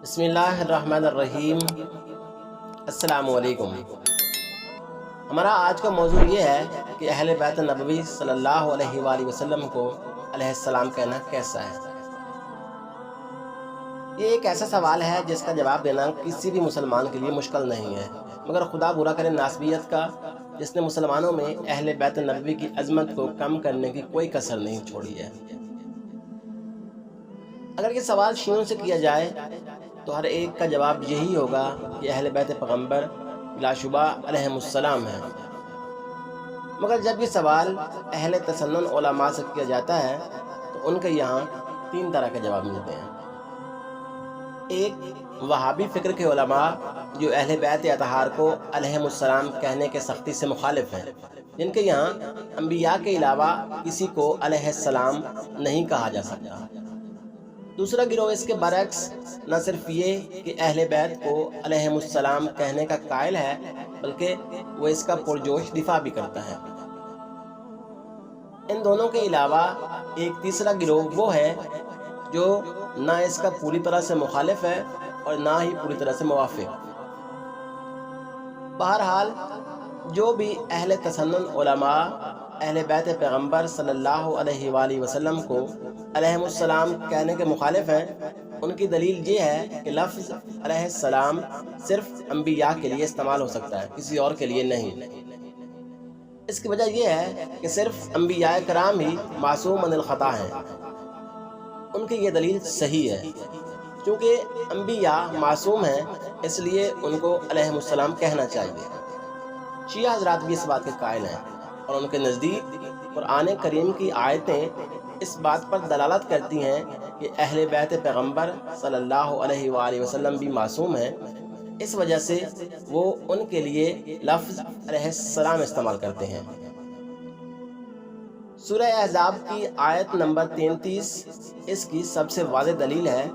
بسم اللہ الرحمن الرحیم۔ السلام علیکم۔ ہمارا آج کا موضوع یہ ہے کہ اہل بیت نبوی صلی اللہ علیہ وآلہ وسلم کو علیہ السلام کہنا کیسا ہے۔ یہ ایک ایسا سوال ہے جس کا جواب دینا کسی بھی مسلمان کے لیے مشکل نہیں ہے، مگر خدا برا کرے ناسبیت کا، جس نے مسلمانوں میں اہل بیت نبوی کی عظمت کو کم کرنے کی کوئی کسر نہیں چھوڑی ہے۔ اگر یہ سوال شیعوں سے کیا جائے تو ہر ایک کا جواب یہی ہوگا کہ اہل بیت پیغمبر بلا شبہ علیہم السلام ہیں۔ مگر جب یہ سوال اہل تسنن علماء سے کیا جاتا ہے تو ان کے یہاں تین طرح کے جواب ملتے ہیں۔ ایک وہابی فکر کے علماء جو اہل بیت اطہار کو علیہم السلام کہنے کے سختی سے مخالف ہیں، جن کے یہاں انبیاء کے علاوہ کسی کو علیہ السلام نہیں کہا جا سکتا۔ دوسرا گروہ اس کے برعکس نہ صرف یہ کہ اہل بیت کو علیہم السلام کہنے کا قائل ہے، بلکہ وہ اس کا پرجوش دفاع بھی کرتا ہے۔ ان دونوں کے علاوہ ایک تیسرا گروہ وہ ہے جو نہ اس کا پوری طرح سے مخالف ہے اور نہ ہی پوری طرح سے موافق۔ بہرحال جو بھی اہل تسنن علماء اہل بیت پیغمبر صلی اللہ علیہ وآلہ وسلم کو علیہم السلام کہنے کے مخالف ہیں، ان کی دلیل یہ ہے کہ لفظ علیہ السلام صرف انبیاء کے لیے استعمال ہو سکتا ہے، کسی اور کے لیے نہیں۔ اس کی وجہ یہ ہے کہ صرف انبیاء کرام ہی معصوم من الخطا ہیں۔ ان کی یہ دلیل صحیح ہے، چونکہ انبیاء معصوم ہیں اس لیے ان کو علیہم السلام کہنا چاہیے۔ شیعہ حضرات بھی اس بات کے قائل ہیں، اور ان کے نزدیک قرآن کریم کی آیتیں اس بات پر دلالت کرتی ہیں کہ اہل بیت پیغمبر صلی اللہ علیہ وآلہ وسلم بھی معصوم ہیں۔ اس وجہ سے وہ ان کے لیے لفظ علیہ السلام استعمال کرتے ہیں۔ سورہ احزاب کی آیت نمبر 33 اس کی سب سے واضح دلیل ہے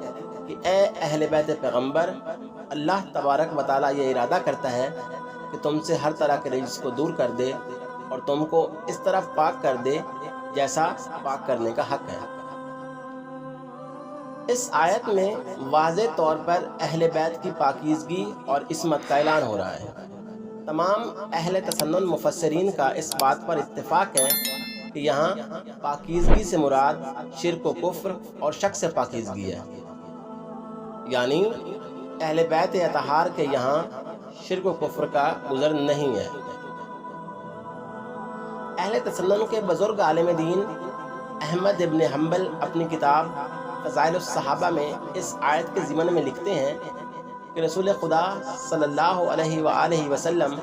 کہ اے اہل بیت پیغمبر، اللہ تبارک و تعالیٰ یہ ارادہ کرتا ہے کہ تم سے ہر طرح کے رجس کو دور کر دے اور تم کو اس طرح پاک کر دے جیسا پاک کرنے کا حق ہے۔ اس آیت میں واضح طور پر اہل بیت کی پاکیزگی اور عصمت کا اعلان ہو رہا ہے۔ تمام اہل تسنن مفسرین کا اس بات پر اتفاق ہے کہ یہاں پاکیزگی سے مراد شرک و کفر اور شک سے پاکیزگی ہے، یعنی اہل بیت اطہار کے یہاں شرک و کفر کا گزر نہیں ہے۔ اہل تسنن کے بزرگ عالم دین احمد ابن حنبل اپنی کتاب فضائل الصحابہ میں اس آیت کے ضمن میں لکھتے ہیں کہ رسول خدا صلی اللہ علیہ وآلہ وسلم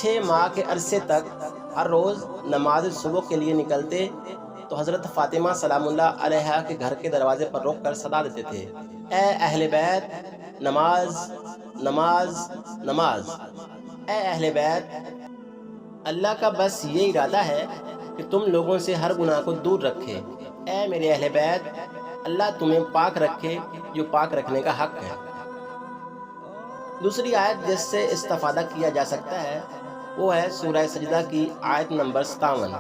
6 ماہ کے عرصے تک ہر روز نماز صبح کے لیے نکلتے تو حضرت فاطمہ سلام اللہ علیہا کے گھر کے دروازے پر رک کر صدا دیتے تھے، اے اہل بیت، نماز نماز نماز۔ اے اہل بیت، اللہ کا بس یہ ارادہ ہے کہ تم لوگوں سے ہر گناہ کو دور رکھے۔ اے میرے اہل بیت، اللہ تمہیں پاک رکھے جو پاک رکھنے کا حق ہے۔ دوسری آیت جس سے استفادہ کیا جا سکتا ہے وہ ہے سورہ سجدہ کی آیت نمبر 57۔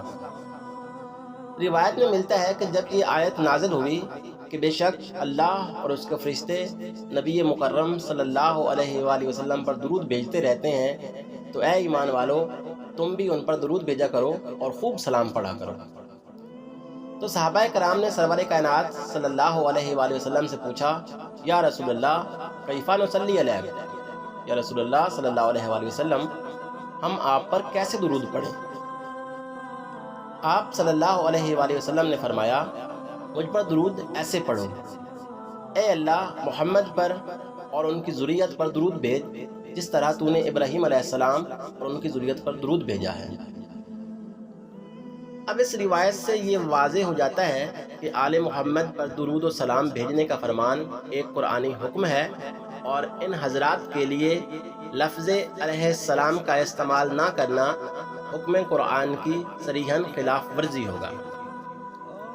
روایت میں ملتا ہے کہ جب یہ آیت نازل ہوئی کہ بے شک اللہ اور اس کے فرشتے نبی مکرم صلی اللہ علیہ وآلہ وسلم پر درود بھیجتے رہتے ہیں، تو اے ایمان والو، تم بھی ان پر درود بھیجا کرو اور خوب سلام پڑھا کرو۔ تو صحابہ کرام نے سرور کائنات صلی اللہ علیہ وآلہ وسلم سے پوچھا، یا رسول اللہ کیفا نصلی علیک، یا رسول اللہ صلی اللہ علیہ وآلہ وسلم، ہم آپ پر کیسے درود پڑھیں؟ آپ صلی اللہ علیہ وآلہ وسلم نے فرمایا، مجھ پر درود ایسے پڑھو، اے اللہ محمد پر اور ان کی ذریت پر درود بھیج جس طرح تو نے ابراہیم علیہ السلام اور ان کی ذریت پر درود بھیجا ہے۔ اب اس روایت سے یہ واضح ہو جاتا ہے کہ آل محمد پر درود و سلام بھیجنے کا فرمان ایک قرآنی حکم ہے، اور ان حضرات کے لیے لفظ علیہ السلام کا استعمال نہ کرنا حکم قرآن کی صریحاً خلاف ورزی ہوگا۔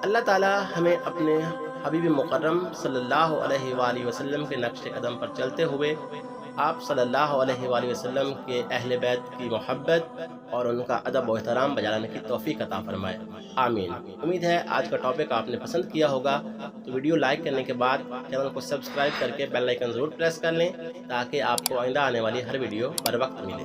اللہ تعالی ہمیں اپنے حبیب مکرم صلی اللہ علیہ وآلہ وسلم کے نقش قدم پر چلتے ہوئے آپ صلی اللہ علیہ وآلہ وسلم کے اہل بیت کی محبت اور ان کا ادب و احترام بجا لانے کی توفیق عطا فرمائے، آمین۔ امید ہے آج کا ٹاپک آپ نے پسند کیا ہوگا، تو ویڈیو لائک کرنے کے بعد چینل کو سبسکرائب کر کے بیل آئیکن ضرور پریس کر لیں تاکہ آپ کو آئندہ آنے والی ہر ویڈیو پر وقت ملے۔